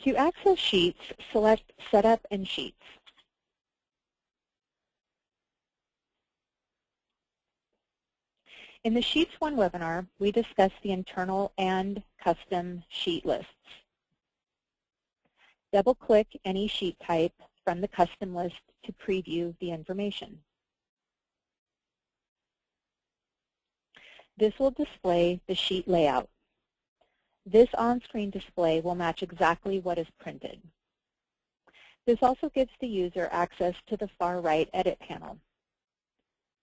To access Sheets, select Setup and Sheets. In the Sheets 1 webinar, we discussed the internal and custom sheet lists. Double-click any sheet type from the custom list to preview the information. This will display the sheet layout. This on-screen display will match exactly what is printed. This also gives the user access to the far right edit panel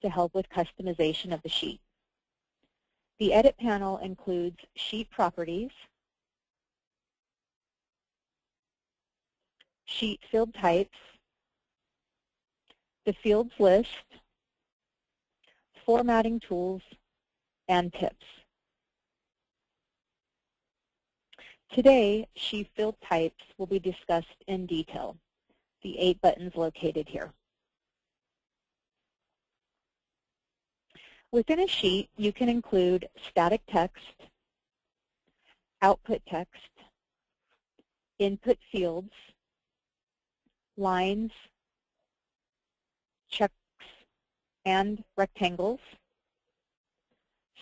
to help with customization of the sheet. The edit panel includes sheet properties, sheet field types, the fields list, formatting tools, and tips. Today, sheet field types will be discussed in detail, the 8 buttons located here. Within a sheet, you can include static text, output text, input fields, lines, checks and rectangles,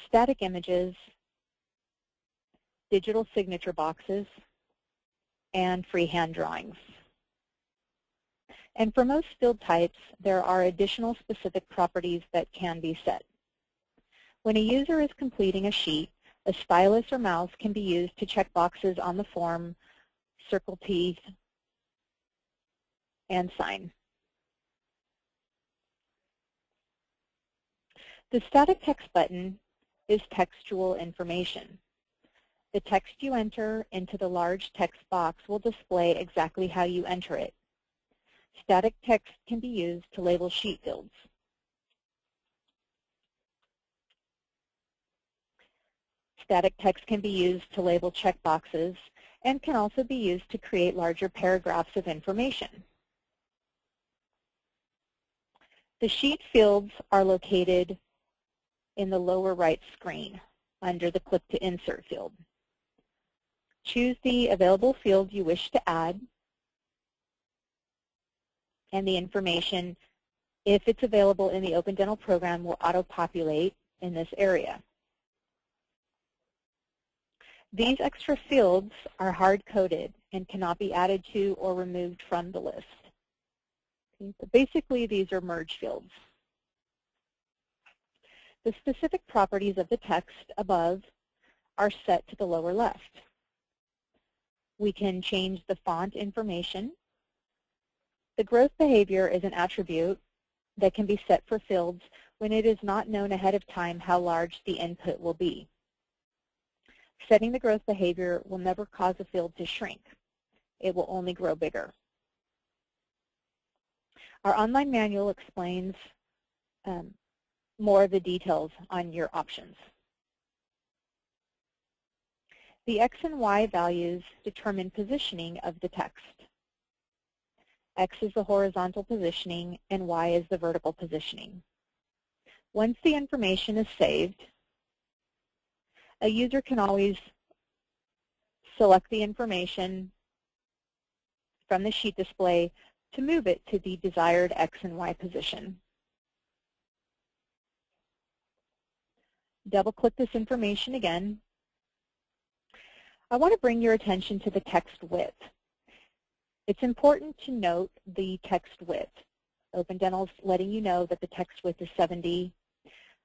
static images, digital signature boxes, and freehand drawings. And for most field types, there are additional specific properties that can be set. When a user is completing a sheet, a stylus or mouse can be used to check boxes on the form, circle teeth, and sign. The static text button is textual information. The text you enter into the large text box will display exactly how you enter it. Static text can be used to label sheet fields. Static text can be used to label checkboxes and can also be used to create larger paragraphs of information. The sheet fields are located in the lower right screen under the Click to Insert field. Choose the available field you wish to add, and the information, if it's available in the Open Dental program, will auto-populate in this area. These extra fields are hard-coded and cannot be added to or removed from the list. Okay, so basically, these are merge fields. The specific properties of the text above are set to the lower left. We can change the font information. The growth behavior is an attribute that can be set for fields when it is not known ahead of time how large the input will be. Setting the growth behavior will never cause a field to shrink. It will only grow bigger. Our online manual explains more of the details on your options. The X and Y values determine positioning of the text. X is the horizontal positioning and Y is the vertical positioning. Once the information is saved, a user can always select the information from the sheet display to move it to the desired X and Y position. Double-click this information again. I want to bring your attention to the text width. It's important to note the text width. Open Dental is letting you know that the text width is 70.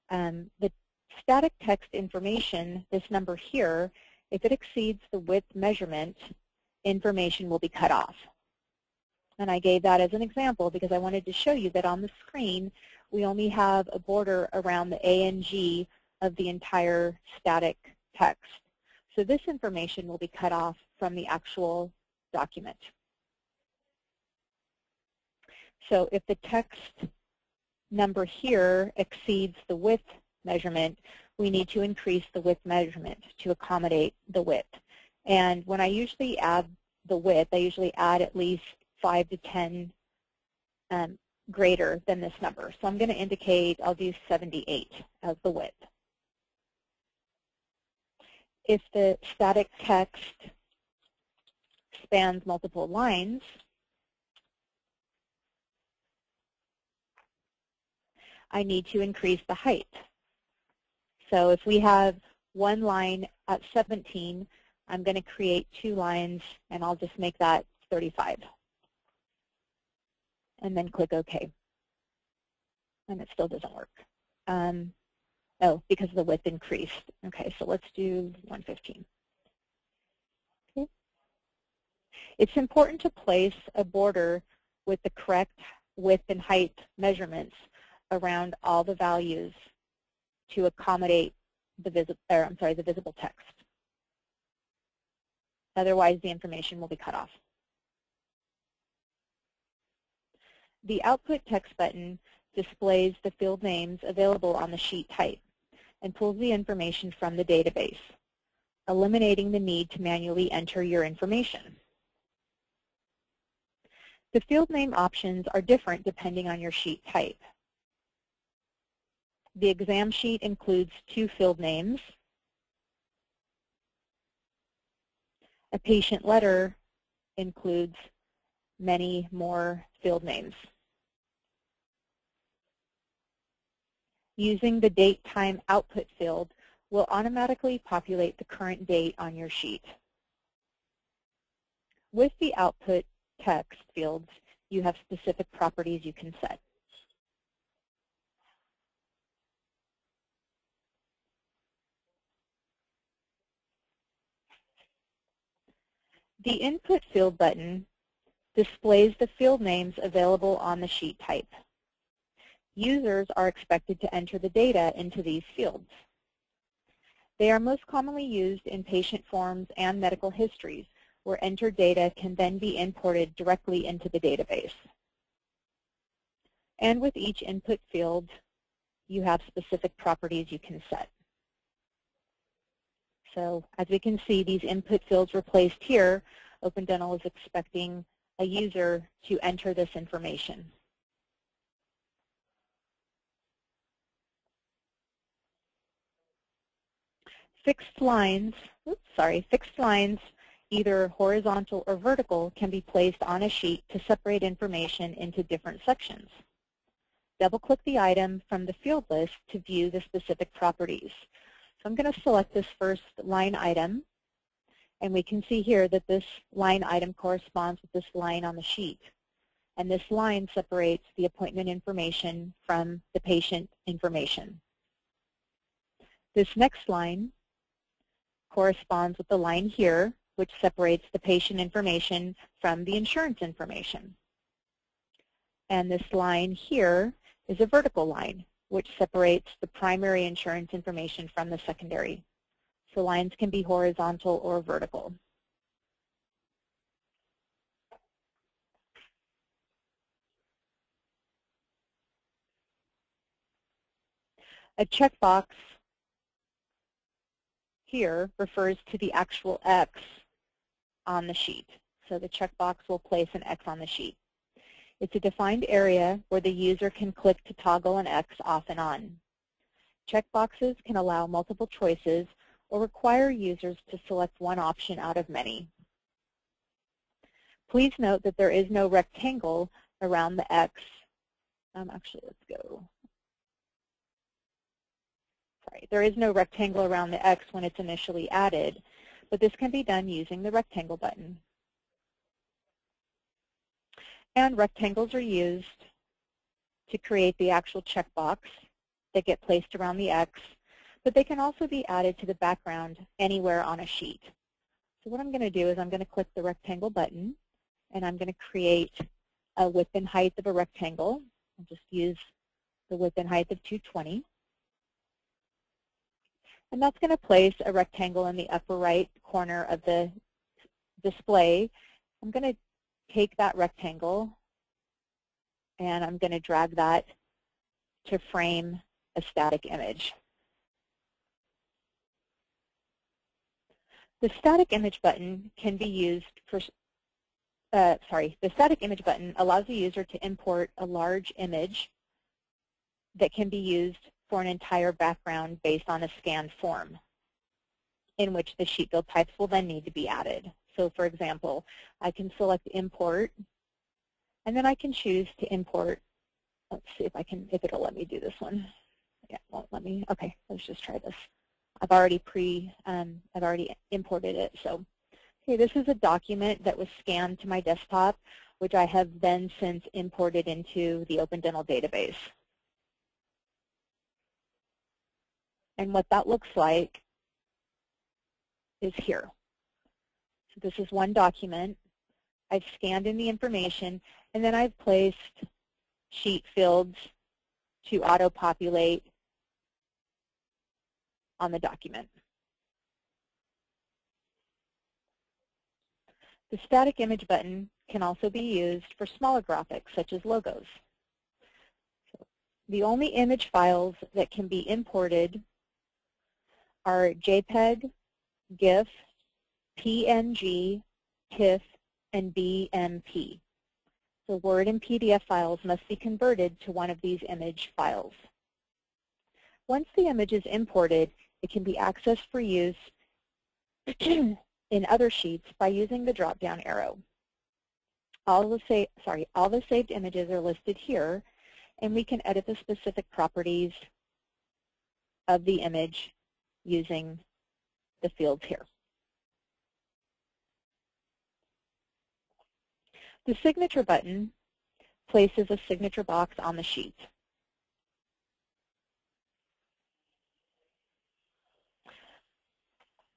The static text information, this number here, if it exceeds the width measurement, information will be cut off. And I gave that as an example because I wanted to show you that on the screen we only have a border around the A and G of the entire static text. So this information will be cut off from the actual document. So if the text number here exceeds the width measurement, we need to increase the width measurement to accommodate the width. And when I usually add the width, I usually add at least 5 to 10 greater than this number. So I'm going to indicate I'll do 78 as the width. If the static text spans multiple lines, I need to increase the height. So if we have one line at 17, I'm going to create 2 lines, and I'll just make that 35. And then click OK. And it still doesn't work. Oh, because the width increased. Okay, so let's do 115. Okay. It's important to place a border with the correct width and height measurements around all the values to accommodate the visible text. Otherwise, the information will be cut off. The Output Text button displays the field names available on the sheet type and pulls the information from the database, eliminating the need to manually enter your information. The field name options are different depending on your sheet type. The exam sheet includes 2 field names. A patient letter includes many more field names. Using the date time output field will automatically populate the current date on your sheet. With the output text fields, you have specific properties you can set. The Input Field button displays the field names available on the sheet type. Users are expected to enter the data into these fields. They are most commonly used in patient forms and medical histories, where entered data can then be imported directly into the database. And with each input field, you have specific properties you can set. So as we can see, these input fields were placed here. Open Dental is expecting a user to enter this information. Fixed lines, either horizontal or vertical, can be placed on a sheet to separate information into different sections. Double-click the item from the field list to view the specific properties. So I'm going to select this first line item, and we can see here that this line item corresponds with this line on the sheet. And this line separates the appointment information from the patient information. This next line corresponds with the line here, which separates the patient information from the insurance information. And this line here is a vertical line, which separates the primary insurance information from the secondary. So lines can be horizontal or vertical. A checkbox here refers to the actual X on the sheet. So the checkbox will place an X on the sheet. It's a defined area where the user can click to toggle an X off and on. Checkboxes can allow multiple choices or require users to select one option out of many. Please note that there is no rectangle around the X. Actually, let's go. Sorry, there is no rectangle around the X when it's initially added, but this can be done using the rectangle button. And rectangles are used to create the actual checkbox that get placed around the X, but they can also be added to the background anywhere on a sheet. So what I'm going to do is I'm going to click the rectangle button, and I'm going to create a width and height of a rectangle. I'll just use the width and height of 220. And that's going to place a rectangle in the upper right corner of the display. I'm going to take that rectangle and I'm going to drag that to frame a static image. The static image button can be used for, the static image button allows the user to import a large image that can be used for an entire background based on a scanned form, in which the sheet field types will then need to be added. So for example, I can select import, and then I can choose to import. Let's see if it'll let me do this one. Yeah, it won't let me. Okay, let's just try this. I've already imported it. So, okay, this is a document that was scanned to my desktop, which I have then since imported into the Open Dental database. And what that looks like is here. So this is one document. I've scanned in the information, and then I've placed sheet fields to auto-populate on the document. The static image button can also be used for smaller graphics, such as logos. So the only image files that can be imported are JPEG, GIF, PNG, TIFF, and BMP. So Word and PDF files must be converted to one of these image files. Once the image is imported, it can be accessed for use in other sheets by using the drop-down arrow. All the saved images are listed here, and we can edit the specific properties of the image using the fields here. The signature button places a signature box on the sheet.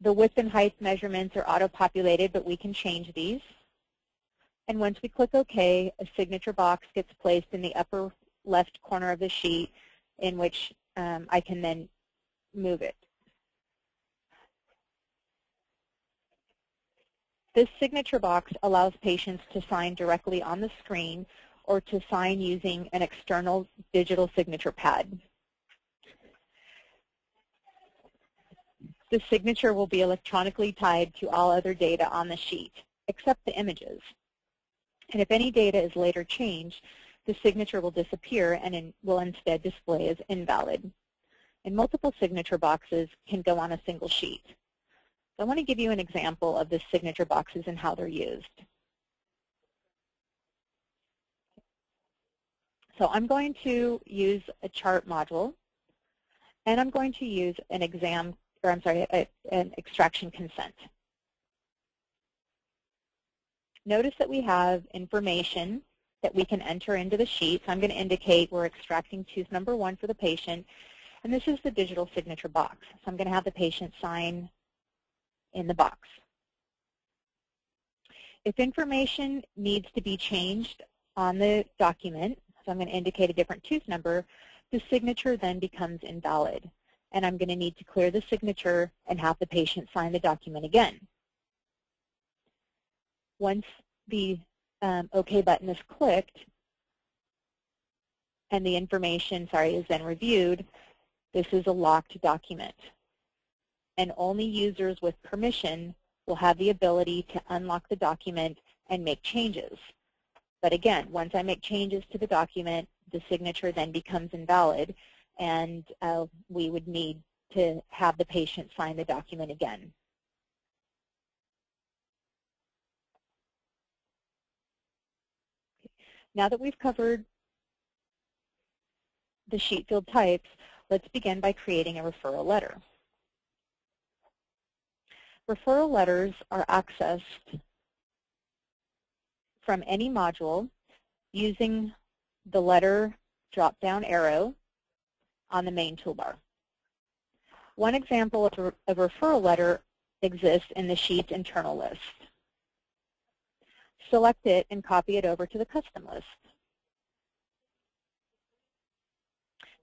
The width and height measurements are auto-populated, but we can change these. And once we click OK, a signature box gets placed in the upper left corner of the sheet, in which I can then move it. This signature box allows patients to sign directly on the screen or to sign using an external digital signature pad. The signature will be electronically tied to all other data on the sheet, except the images. And if any data is later changed, the signature will disappear and will instead display as invalid. And multiple signature boxes can go on a single sheet. So I want to give you an example of the signature boxes and how they're used. So I'm going to use a chart module, and I'm going to use an an extraction consent. Notice that we have information that we can enter into the sheet. So I'm going to indicate we're extracting tooth number 1 for the patient, and this is the digital signature box. So I'm going to have the patient sign in the box. If information needs to be changed on the document, so I'm going to indicate a different tooth number, the signature then becomes invalid. And I'm going to need to clear the signature and have the patient sign the document again. Once the OK button is clicked and the information, is then reviewed, this is a locked document. And only users with permission will have the ability to unlock the document and make changes. But again, once I make changes to the document, the signature then becomes invalid, and we would need to have the patient sign the document again. Now that we've covered the sheet field types, let's begin by creating a referral letter. Referral letters are accessed from any module using the letter drop-down arrow on the main toolbar. One example of a referral letter exists in the sheet's internal list. Select it and copy it over to the custom list.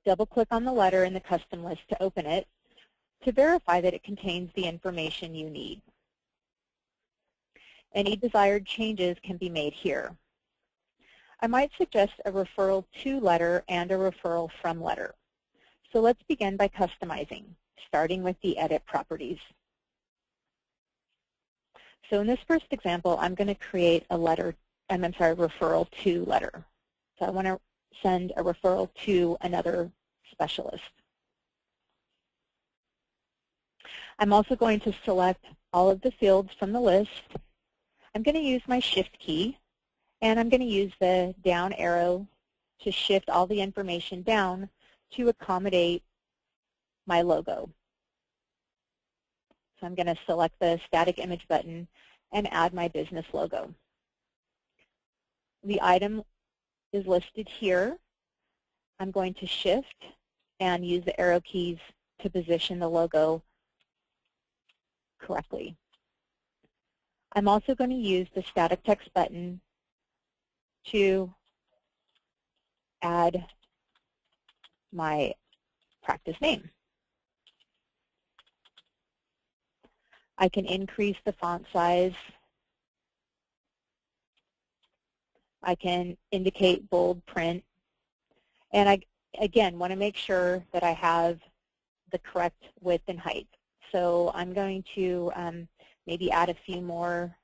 Double-click on the letter in the custom list to open it to verify that it contains the information you need. Any desired changes can be made here. I might suggest a referral to letter and a referral from letter. So let's begin by customizing, starting with the edit properties. So in this first example, I'm going to create a referral to letter. So I want to send a referral to another specialist. I'm also going to select all of the fields from the list I'm going to use my Shift key, and I'm going to use the down arrow to shift all the information down to accommodate my logo. So I'm going to select the static image button and add my business logo. The item is listed here. I'm going to shift and use the arrow keys to position the logo correctly. I'm also going to use the static text button to add my practice name. I can increase the font size. I can indicate bold print. And I, again, want to make sure that I have the correct width and height. So I'm going to maybe add a few more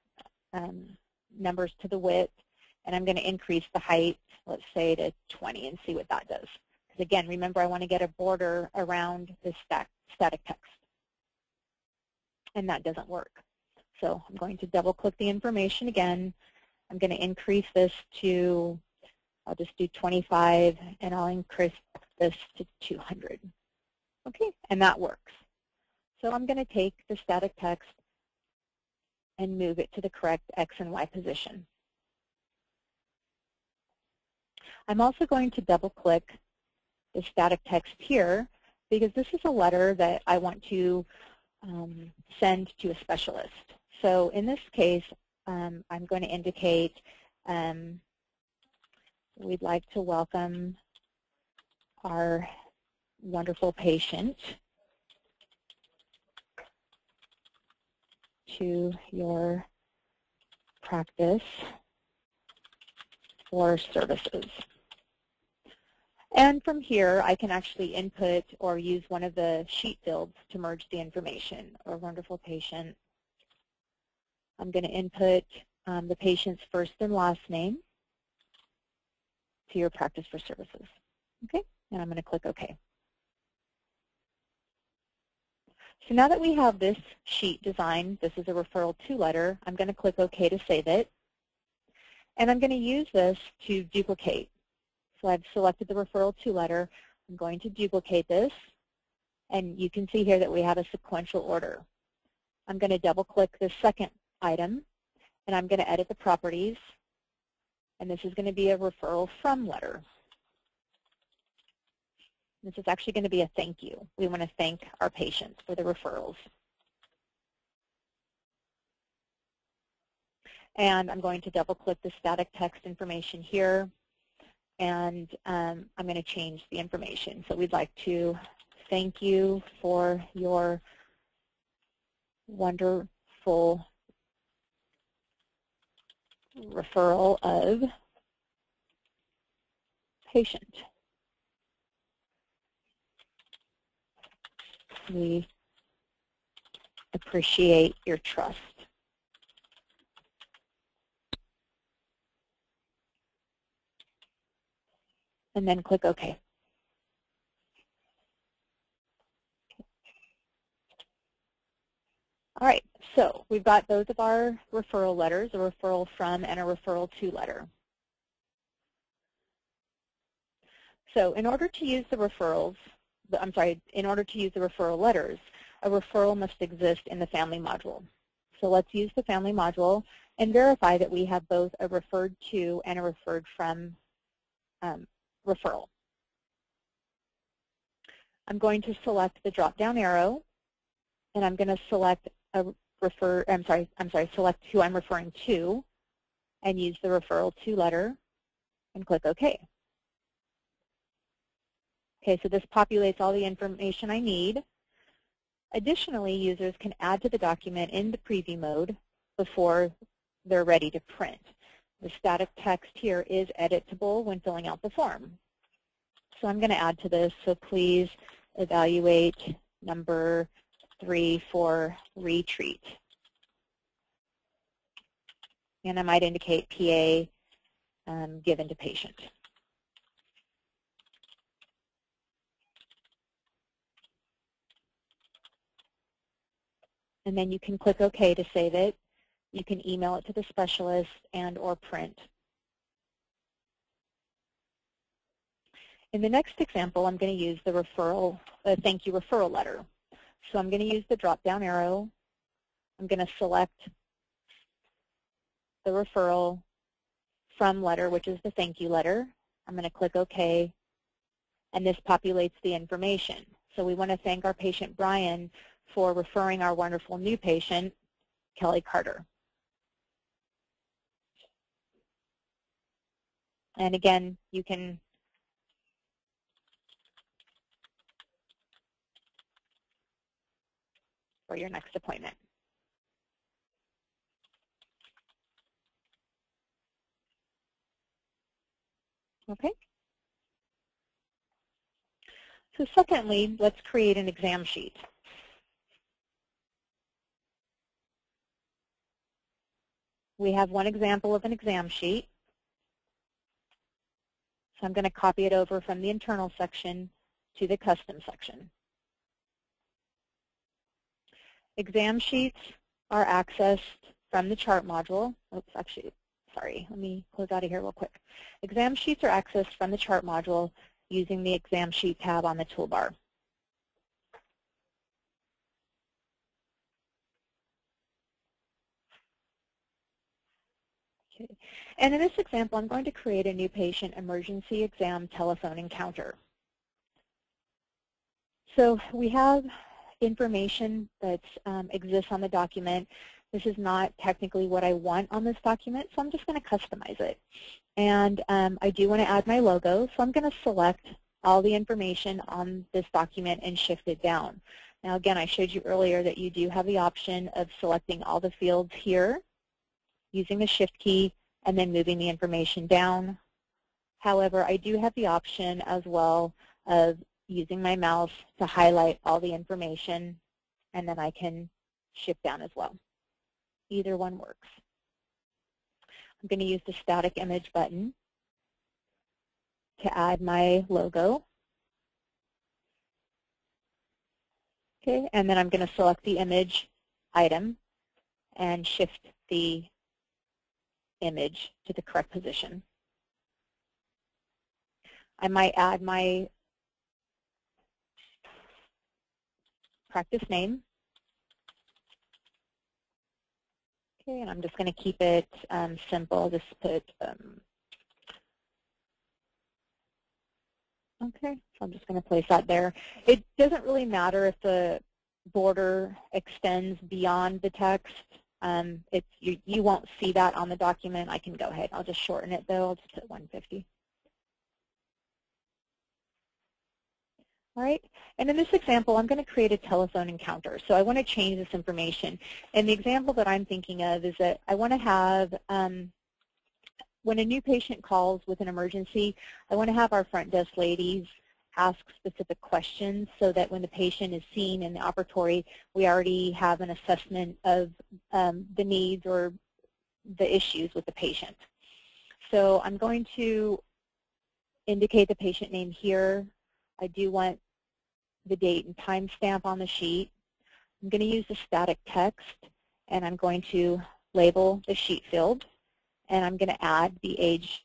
numbers to the width, and I'm going to increase the height, let's say, to 20 and see what that does. Because again, remember, I want to get a border around this static text, and that doesn't work. So I'm going to double-click the information again. I'm going to increase this to, I'll just do 25, and I'll increase this to 200. Okay, and that works. So I'm going to take the static text and move it to the correct X and Y position. I'm also going to double-click the static text here because this is a letter that I want to send to a specialist. So in this case, I'm going to indicate we'd like to welcome our wonderful patient to your practice for services. And from here, I can actually input or use one of the sheet fields to merge the information. Our wonderful patient. I'm going to input the patient's first and last name to your practice for services. Okay, and I'm going to click OK. So now that we have this sheet designed, this is a referral to letter, I'm going to click OK to save it. And I'm going to use this to duplicate. So I've selected the referral to letter. I'm going to duplicate this. And you can see here that we have a sequential order. I'm going to double-click the second item, and I'm going to edit the properties. And this is going to be a referral from letter. This is actually going to be a thank you. We want to thank our patients for the referrals. And I'm going to double-click the static text information here, and I'm going to change the information. So we'd like to thank you for your wonderful referral of patient. We appreciate your trust. And then click OK. All right, so we've got both of our referral letters, a referral from and a referral to letter. So in order to use the referrals, in order to use the referral letters, a referral must exist in the family module. So let's use the family module and verify that we have both a referred to and a referred from referral. I'm going to select the drop-down arrow, and I'm going to select select who I'm referring to, and use the referral to letter, and click OK. Okay, so this populates all the information I need. Additionally, users can add to the document in the preview mode before they're ready to print. The static text here is editable when filling out the form. So I'm going to add to this, so please evaluate number 3 for retreat. And I might indicate PA given to patient. And then you can click OK to save it. You can email it to the specialist and or print. In the next example, I'm going to use the thank you referral letter. So I'm going to use the drop-down arrow. I'm going to select the referral from letter, which is the thank you letter. I'm going to click OK, and this populates the information. So we want to thank our patient Brian for referring our wonderful new patient, Kelly Carter. And again, you can for your next appointment. Okay. So secondly, let's create an exam sheet. We have one example of an exam sheet. So I'm going to copy it over from the internal section to the custom section. Exam sheets are accessed from the chart module. Oops, actually, sorry, let me close out of here real quick. Exam sheets are accessed from the chart module using the exam sheet tab on the toolbar. Okay. And in this example, I'm going to create a new patient emergency exam telephone encounter. So we have information that exists on the document. This is not technically what I want on this document, so I'm just going to customize it. And I do want to add my logo, so I'm going to select all the information on this document and shift it down. Now again, I showed you earlier that you do have the option of selecting all the fields here, using the Shift key, and then moving the information down. However, I do have the option as well of using my mouse to highlight all the information, and then I can shift down as well. Either one works. I'm going to use the static image button to add my logo. Okay, and then I'm going to select the image item and shift the image to the correct position. I might add my practice name. Okay, and I'm just going to keep it simple. Just put, okay, so I'm just going to place that there. It doesn't really matter if the border extends beyond the text. You won't see that on the document. I can go ahead. I'll just shorten it, though. I'll just put 150. All right, and in this example, I'm going to create a telephone encounter. So I want to change this information. And the example that I'm thinking of is that I want to have, when a new patient calls with an emergency, I want to have our front desk ladies ask specific questions so that when the patient is seen in the operatory, we already have an assessment of the needs or the issues with the patient. So I'm going to indicate the patient name here. I do want the date and time stamp on the sheet. I'm going to use the static text, and I'm going to label the sheet field, and I'm going to add the age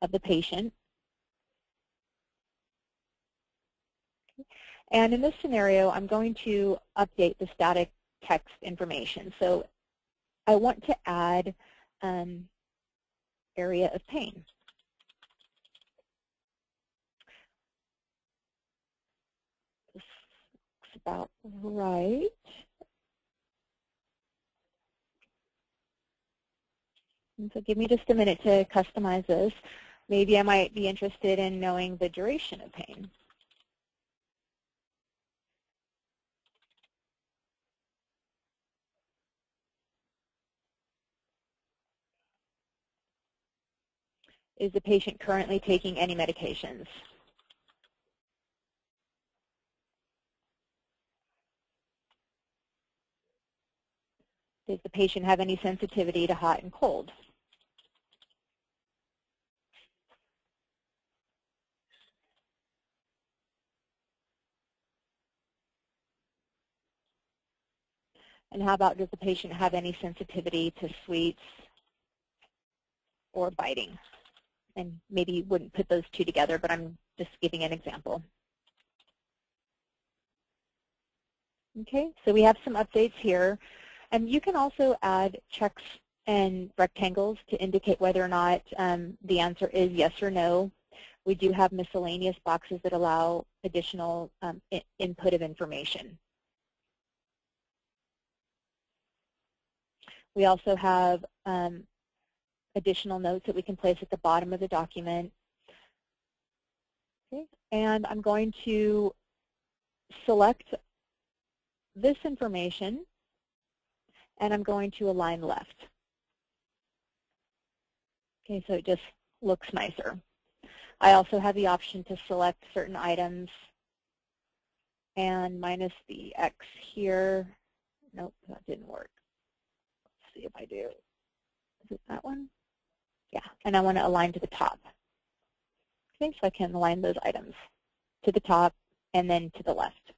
of the patient. And in this scenario, I'm going to update the static text information. So I want to add area of pain. This looks about right. And so give me just a minute to customize this. Maybe I might be interested in knowing the duration of pain. Is the patient currently taking any medications? Does the patient have any sensitivity to hot and cold? And how about, does the patient have any sensitivity to sweets or biting? And maybe you wouldn't put those two together, but I'm just giving an example. Okay, so we have some updates here. And you can also add checks and rectangles to indicate whether or not the answer is yes or no. We do have miscellaneous boxes that allow additional input of information. We also have additional notes that we can place at the bottom of the document. Okay. And I'm going to select this information, and I'm going to align left. Okay, so it just looks nicer. I also have the option to select certain items and minus the X here. Nope, that didn't work. Let's see if I do. Is it that one? Yeah, and I want to align to the top. Okay, so I can align those items to the top and then to the left.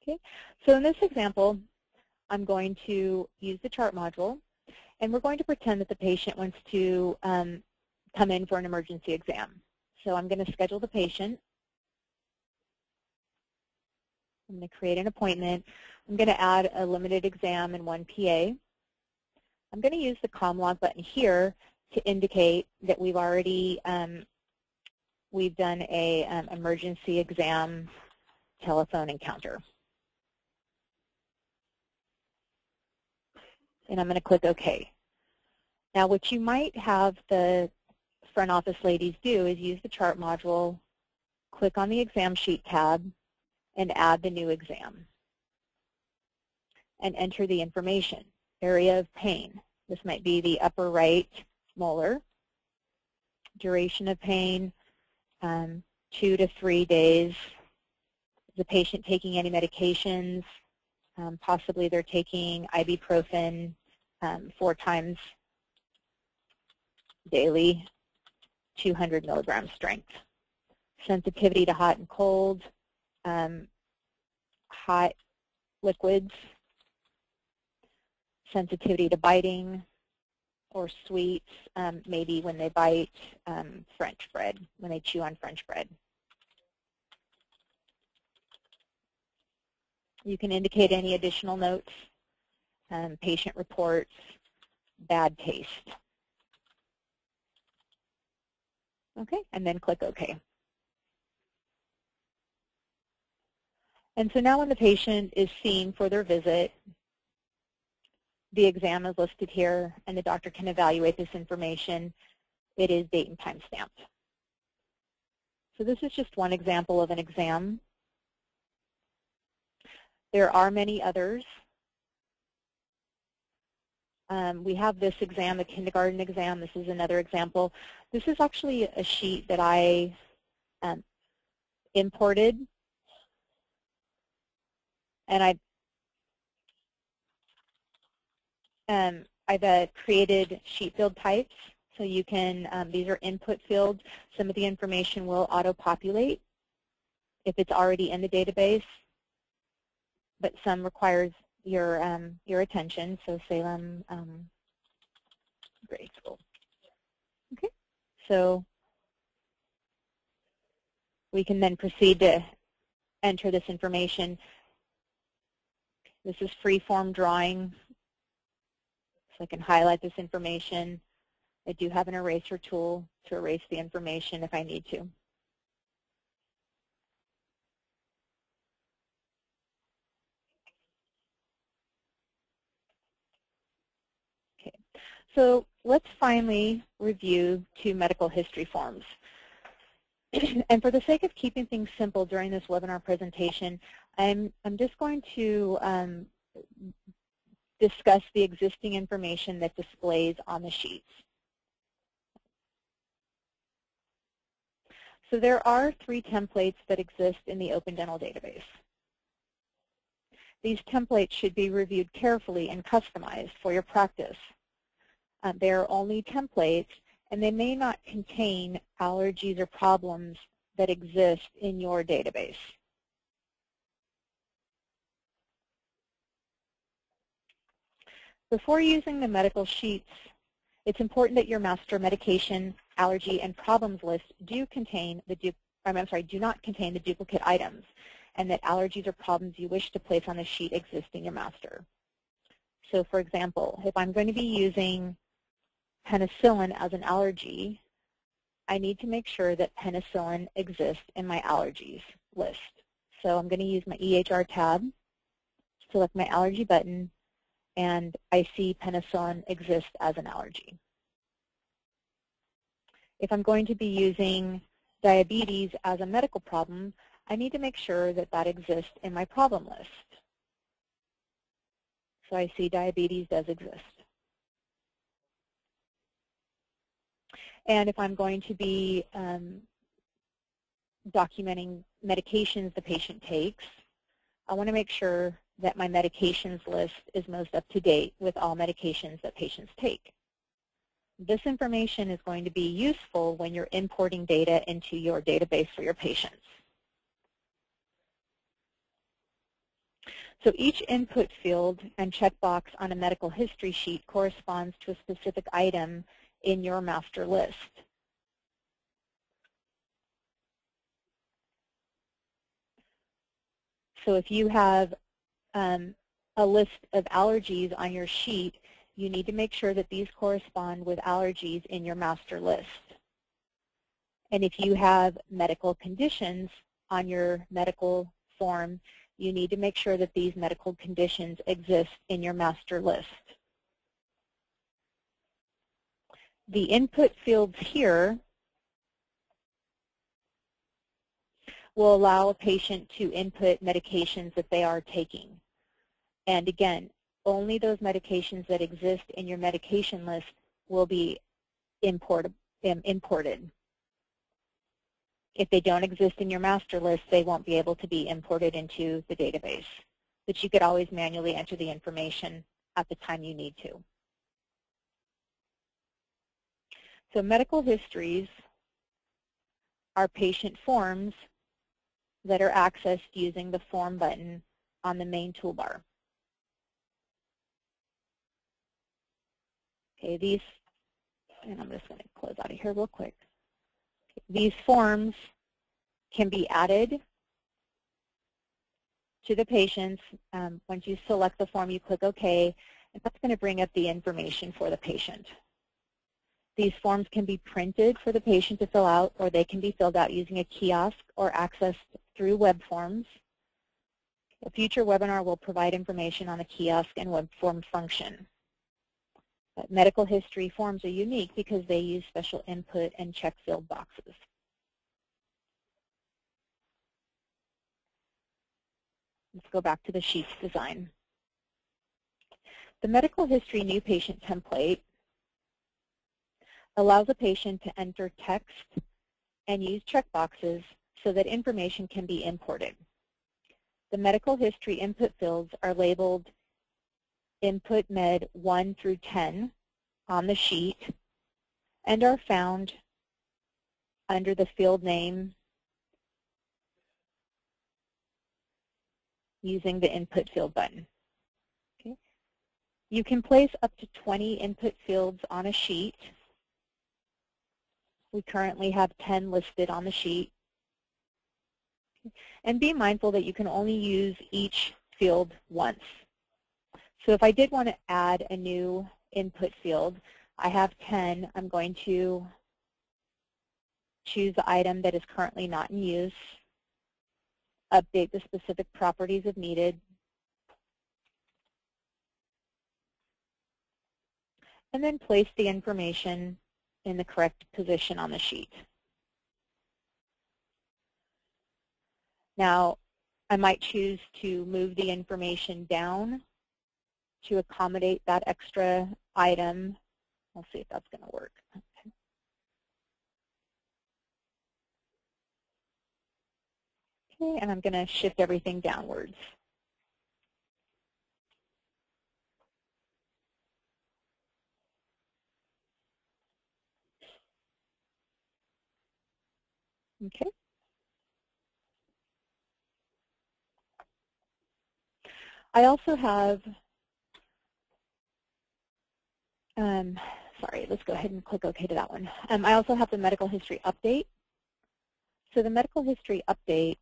Okay, so in this example, I'm going to use the chart module, and we're going to pretend that the patient wants to come in for an emergency exam. So I'm going to schedule the patient. I'm going to create an appointment. I'm going to add a limited exam and 1 PA. I'm going to use the ComLog button here to indicate that we've already we've done a emergency exam telephone encounter. And I'm going to click OK. Now, what you might have the front office ladies do is use the chart module, click on the exam sheet tab, and add the new exam. And enter the information. Area of pain. This might be the upper right molar. Duration of pain, 2 to 3 days. Is the patient taking any medications? Possibly they're taking ibuprofen 4 times daily, 200 milligram strength. Sensitivity to hot and cold, hot liquids, sensitivity to biting or sweets, maybe when they bite French bread, when they chew on French bread. You can indicate any additional notes, patient reports, bad taste. Okay, and then click OK. And so now when the patient is seen for their visit, the exam is listed here, and the doctor can evaluate this information. It is date and time stamped. So this is just one example of an exam. There are many others. We have this exam, the kindergarten exam. This is another example. This is actually a sheet that I imported, and I've created sheet field types. So you can, these are input fields. Some of the information will auto-populate if it's already in the database, but some requires your attention. So Salem grade school. Okay, so we can then proceed to enter this information. This is free-form drawing, so I can highlight this information. I do have an eraser tool to erase the information if I need to. Okay, so let's finally review 2 medical history forms. And for the sake of keeping things simple during this webinar presentation, I'm just going to discuss the existing information that displays on the sheets. So there are 3 templates that exist in the Open Dental database. These templates should be reviewed carefully and customized for your practice. They are only templates, and they may not contain allergies or problems that exist in your database. Before using the medical sheets, it's important that your master medication, allergy, and problems list do not contain the duplicate items, and that allergies or problems you wish to place on the sheet exist in your master. So for example, if I'm going to be using penicillin as an allergy, I need to make sure that penicillin exists in my allergies list. So I'm going to use my EHR tab, select my allergy button, and I see penicillin exists as an allergy. If I'm going to be using diabetes as a medical problem, I need to make sure that that exists in my problem list. So I see diabetes does exist. And if I'm going to be documenting medications the patient takes, I want to make sure that my medications list is most up to date with all medications that patients take. This information is going to be useful when you're importing data into your database for your patients. So each input field and checkbox on a medical history sheet corresponds to a specific item in your master list. So if you have a list of allergies on your sheet, you need to make sure that these correspond with allergies in your master list. And if you have medical conditions on your medical form, you need to make sure that these medical conditions exist in your master list. The input fields here will allow a patient to input medications that they are taking. And again, only those medications that exist in your medication list will be imported. If they don't exist in your master list, they won't be able to be imported into the database. But you could always manually enter the information at the time you need to. So medical histories are patient forms that are accessed using the Form button on the main toolbar. Okay, these, and I'm just going to close out of here real quick. These forms can be added to the patients. Once you select the form, you click OK, and that's going to bring up the information for the patient. These forms can be printed for the patient to fill out, or they can be filled out using a kiosk or accessed through web forms. A future webinar will provide information on the kiosk and web form function. But medical history forms are unique because they use special input and check field boxes. Let's go back to the sheets design. The medical history new patient template allows a patient to enter text and use checkboxes so that information can be imported. The medical history input fields are labeled Input Med 1 through 10 on the sheet and are found under the field name using the Input Field button. Okay. You can place up to 20 input fields on a sheet. We currently have 10 listed on the sheet. And be mindful that you can only use each field once. So if I did want to add a new input field, I have 10. I'm going to choose the item that is currently not in use, update the specific properties if needed, and then place the information in the correct position on the sheet. Now, I might choose to move the information down to accommodate that extra item. We'll see if that's going to work. Okay, and I'm going to shift everything downwards. Okay. I also have, sorry, let's go ahead and click OK to that one. I also have the medical history update. So the medical history update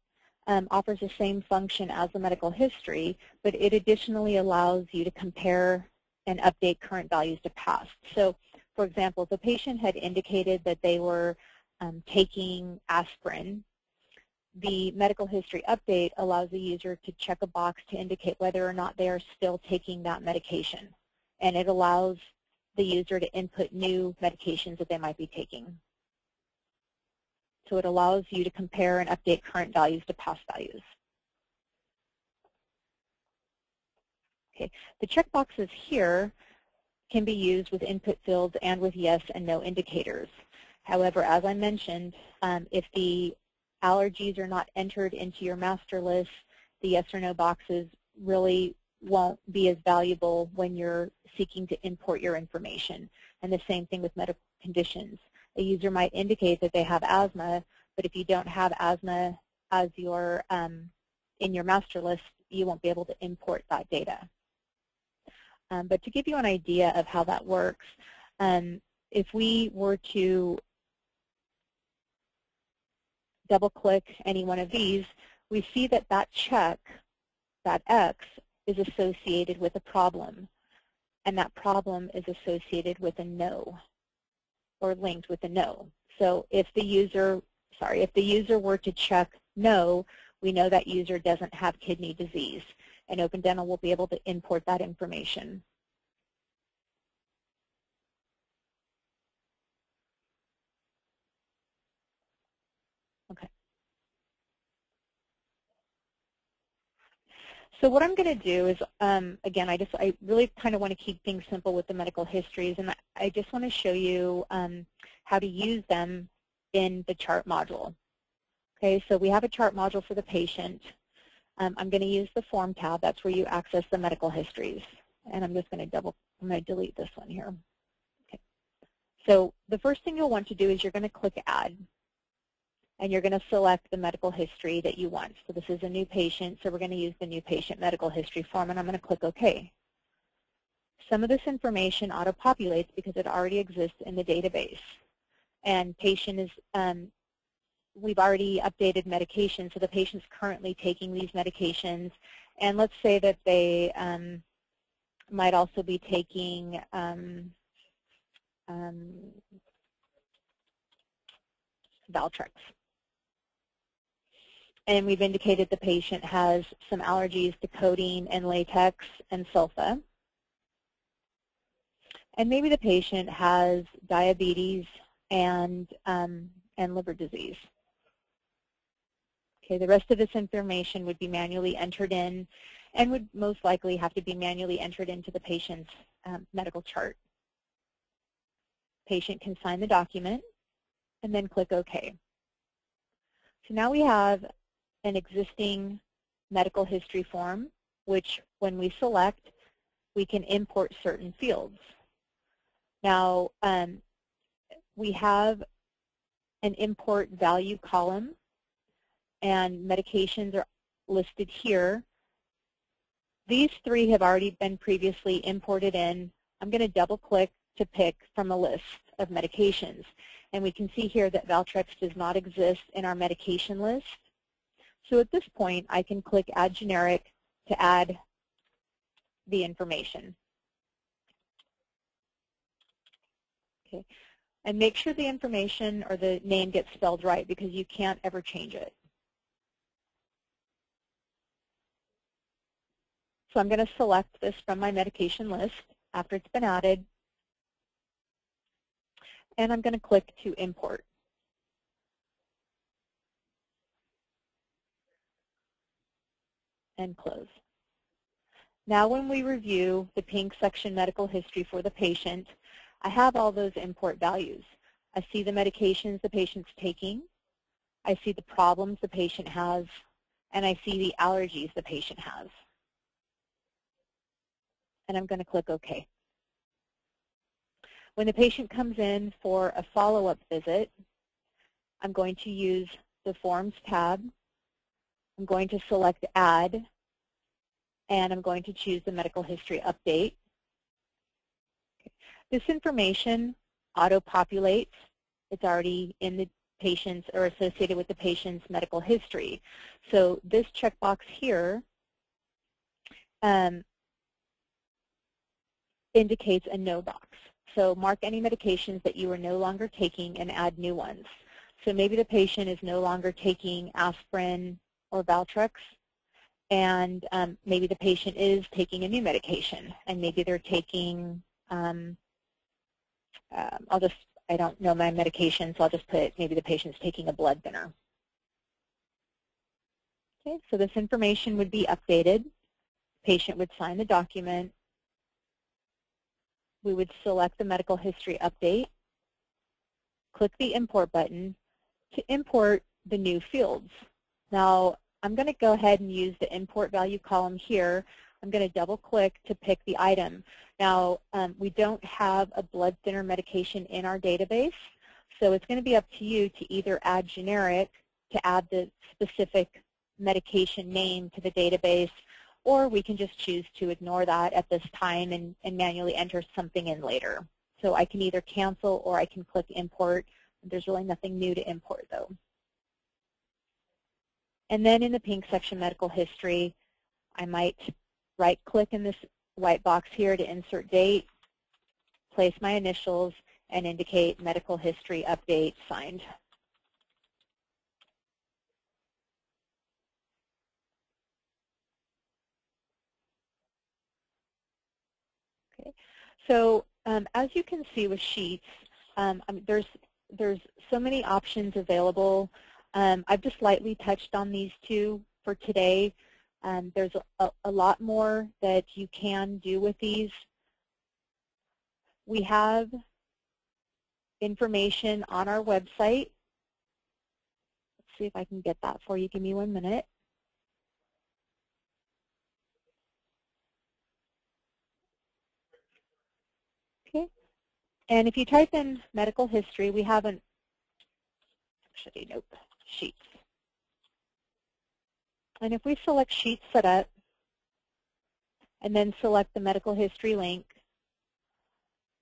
offers the same function as the medical history, but it additionally allows you to compare and update current values to past. So, for example, if a patient had indicated that they were taking aspirin, the medical history update allows the user to check a box to indicate whether or not they are still taking that medication. And it allows the user to input new medications that they might be taking. So it allows you to compare and update current values to past values. Okay. The checkboxes here can be used with input fields and with yes and no indicators. However, as I mentioned, if the allergies are not entered into your master list, the yes or no boxes really won't be as valuable when you're seeking to import your information. And the same thing with medical conditions. A user might indicate that they have asthma, but if you don't have asthma as your in your master list, you won't be able to import that data. But to give you an idea of how that works, if we were to double-click any one of these, we see that that check, that X, is associated with a problem, and that problem is associated with a no, or linked with a no. So if the user, if the user were to check no, we know that user doesn't have kidney disease, and OpenDental will be able to import that information. Okay. So what I'm going to do is, again, I really kind of want to keep things simple with the medical histories, and I just want to show you how to use them in the chart module. Okay, so we have a chart module for the patient. I'm going to use the form tab. That's where you access the medical histories. And I'm just going to I'm going to delete this one here. Okay. So the first thing you'll want to do is you're going to click Add. And you're going to select the medical history that you want. So this is a new patient, so we're going to use the new patient medical history form, and I'm going to click OK. Some of this information auto-populates because it already exists in the database. And patient is, we've already updated medication, so the patient's currently taking these medications. And let's say that they might also be taking Valtrex. And we've indicated the patient has some allergies to codeine and latex and sulfa. And maybe the patient has diabetes and liver disease. Okay, the rest of this information would be manually entered in and would most likely have to be manually entered into the patient's medical chart. Patient can sign the document and then click OK. So now we have an existing medical history form, which when we select, we can import certain fields. Now, we have an import value column, and medications are listed here. These three have already been previously imported in. I'm going to double-click to pick from a list of medications. And we can see here that Valtrex does not exist in our medication list. So at this point, I can click Add Generic to add the information. Okay. And make sure the information or the name gets spelled right because you can't ever change it. So I'm going to select this from my medication list after it's been added. And I'm going to click to import. And close. Now when we review the pink section medical history for the patient, I have all those import values. I see the medications the patient's taking, I see the problems the patient has, and I see the allergies the patient has. And I'm going to click OK. When the patient comes in for a follow-up visit, I'm going to use the Forms tab. I'm going to select Add, and I'm going to choose the medical history update. This information auto-populates. It's already in the patient's or associated with the patient's medical history. So this checkbox here indicates a no box. So mark any medications that you are no longer taking and add new ones. So maybe the patient is no longer taking aspirin or Valtrex, and maybe the patient is taking a new medication, and maybe they're taking, I don't know my medication, so I'll just put maybe the patient's taking a blood thinner. Okay, so this information would be updated. Patient would sign the document. We would select the medical history update, click the import button to import the new fields. Now, I'm going to go ahead and use the import value column here. I'm going to double click to pick the item. Now, we don't have a blood thinner medication in our database, so it's going to be up to you to either add generic to add the specific medication name to the database, or we can just choose to ignore that at this time and manually enter something in later. So I can either cancel or I can click import. There's really nothing new to import though. And then in the pink section, medical history, I might right-click in this white box here to insert date, place my initials, and indicate medical history update signed. Okay. So as you can see with Sheets, there's so many options available. I've just lightly touched on these two for today. There's a lot more that you can do with these. We have information on our website. Let's see if I can get that for you. Give me 1 minute. Okay. And if you type in medical history, we have an, actually, nope, Sheets. And if we select Sheets Setup and then select the medical history link,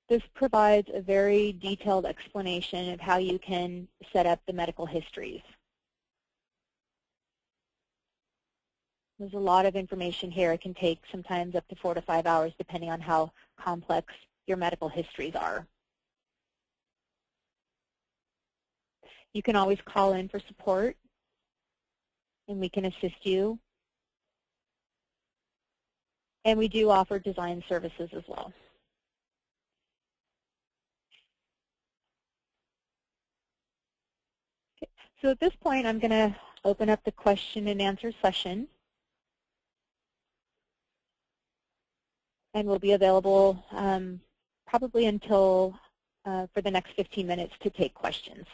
this provides a very detailed explanation of how you can set up the medical histories. There's a lot of information here. It can take sometimes up to 4 to 5 hours depending on how complex your medical histories are. You can always call in for support and we can assist you. And we do offer design services as well. Okay. So at this point, I'm going to open up the question and answer session. And will be available probably until for the next 15 minutes to take questions.